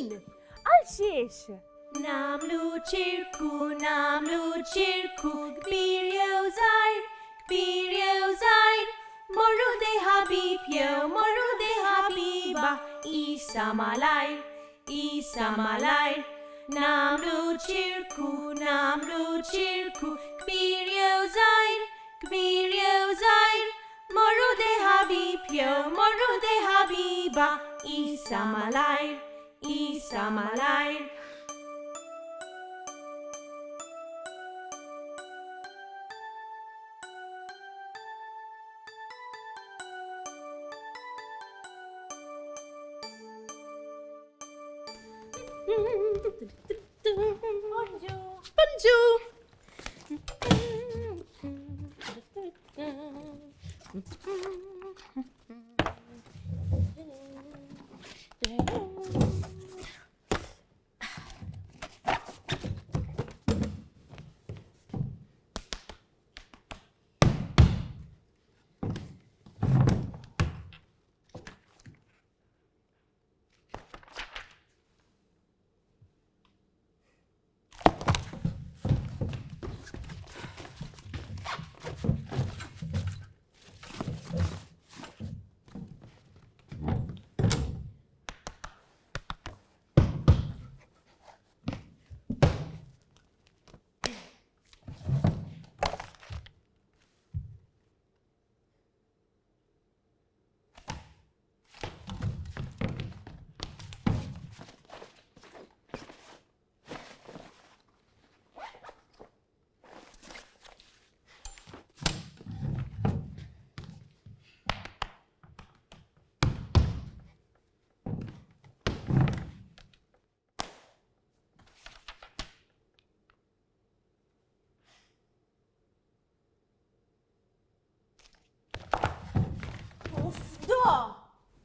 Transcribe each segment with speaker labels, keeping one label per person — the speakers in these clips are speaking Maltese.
Speaker 1: Min? Għal xiex?
Speaker 2: Namlu ċirku, kbir jew żgħir, morru dej ħabib jew morru dej ħabiba, isa malajr, namlu ċirku, kbir jew żgħir, morru dej ħabib jew morru dej ħabiba, isa malajr.
Speaker 1: Bonjour.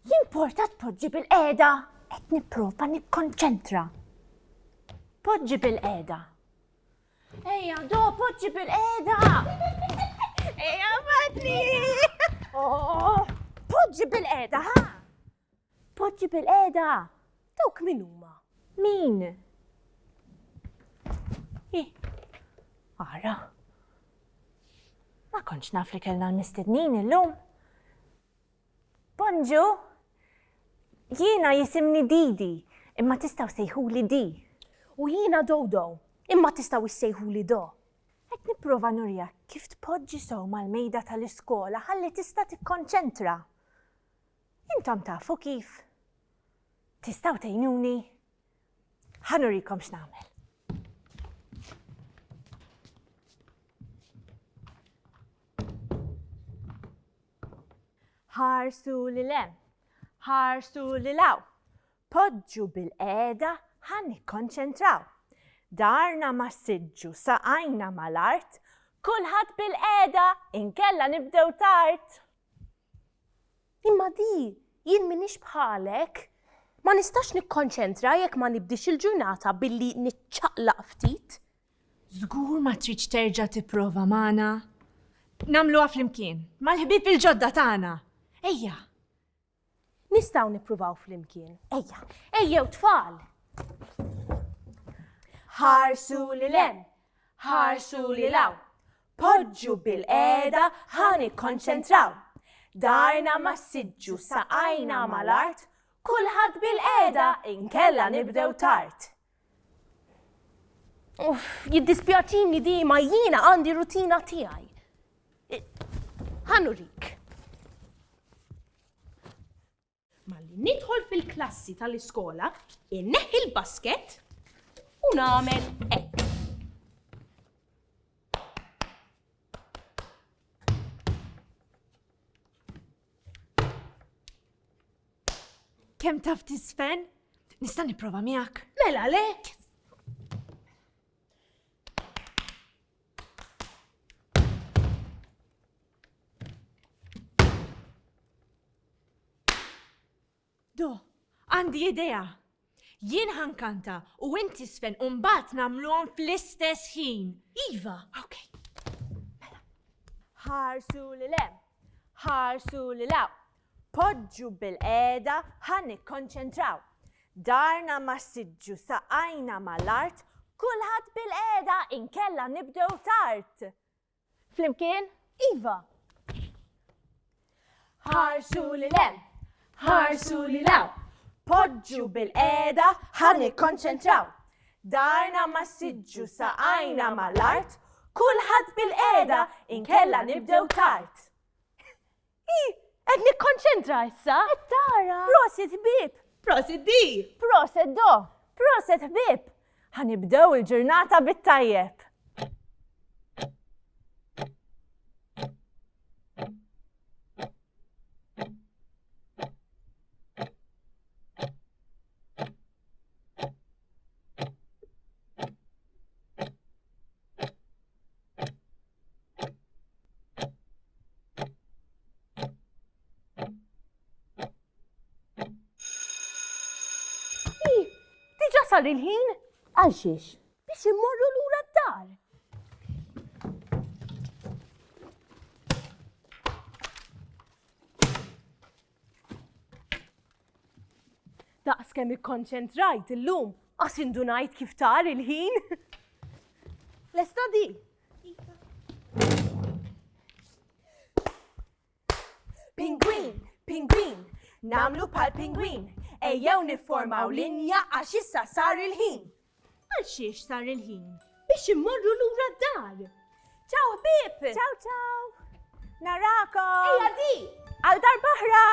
Speaker 1: Jimporta tpoġġi bil-qiegħda, qed nipprova nikkonċentra. Poġġi bil-qiegħda. Ejja, poġġi bil-qiegħda. Ejja, madri! Poġġi bil-qiegħda, ha? Poġġi bil-qiegħda. Dawk min huma? Min? Ara. Ma kontx naf li kellna l-mistednin illum. Bonġu, jiena jisimni Didi, imma tistaw sejħuli Di. U jiena Dodo, imma tistaw issejħuli Do. Qed nipprova nurja kif tpoġġi sew mal-mejda tal-iskola ħalli tista' tikkonċentra. Intom tafu kif. Tistaw tgħinuni? Ħanurikom x'nagħmel. Ħarsu li lem, ħarsu li law, poġġu bil-qiegħda ħan nikkonċentraw. Darna ma' siġġu, saqajna mal-art, kulħadd bil-qiegħda inkella nibdew tard. Imma Di, jien minix bħalek, ma nistax nikkonċentra jekk ma nibdix il-ġurnata billi niċċaqlaq ftit. Żgur ma tridx terġa' tipprova magħna. Nagħmluha flimkien, mal-ħbieb il-ġodda tagħna. Ejja. Nistgħu nippruvaw flimkien. Ejja. Ejjew tfal. Ħarsu li lem, ħarsu li law, poġġu bil-qiegħda ħan nikkonċentraw. Darna ma' siġġu, saqajna mal-art, kulħadd bil-qiegħda inkella nibdew tard. Jiddispjaċini Di, ma jiena għandi rutina tiegħi. Ħanurik. Malli nidħol fil-klassi tal-iskola, inneħħi l-basket u nagħmel hekk. Kemm taf tisfen? Nista' nipprova miegħek. Mela lek. Do, għandi idea. Jien ħankanta u inti Sven u mbagħad nagħmluhom fl-istess ħin. Iva, okay. Mela. Ħarsu li lem, ħarsu li law, poġġu bil-qiegħda ħan nikkonċentraw. Darna mas-siġġu saqajna mal-art, kulħadd bil-qiegħda inkella nibdew tard. Flimkien? Iva!
Speaker 2: Ħarsu lil hemm, ħarsu lil hawn.
Speaker 1: Poġġu bil-qiegħda ħan nikkonċentraw. Darna mas-siġġu saqajna mal-art, kulħadd bil-qiegħda inkella nibdew tard.
Speaker 2: Qed nikkonċentra issa.
Speaker 1: Tara! Prosit ħbieb!
Speaker 2: Prosit di!
Speaker 1: Proset do! Proset ħbieb! Ħanibdew il-ġurnata bit-tajjeb. Diġà sar il-ħin? Għal xiex? Biex immorru lura d-dar.
Speaker 2: Daqs kemm ikkonċentrajt illum, għas indunajt kif tar il-ħin. Lesta di.
Speaker 1: Pingwin, pingwin, namlu pal pingwin. Ejjew nifformaw linja għax issa sar il-ħin.
Speaker 2: Għal xiex sar il-ħin? Biex immorru lura d-dar.
Speaker 1: Ciao ħbieb! Ciao ciao! Narakom!
Speaker 2: Ejja di!
Speaker 1: Għal darba oħra!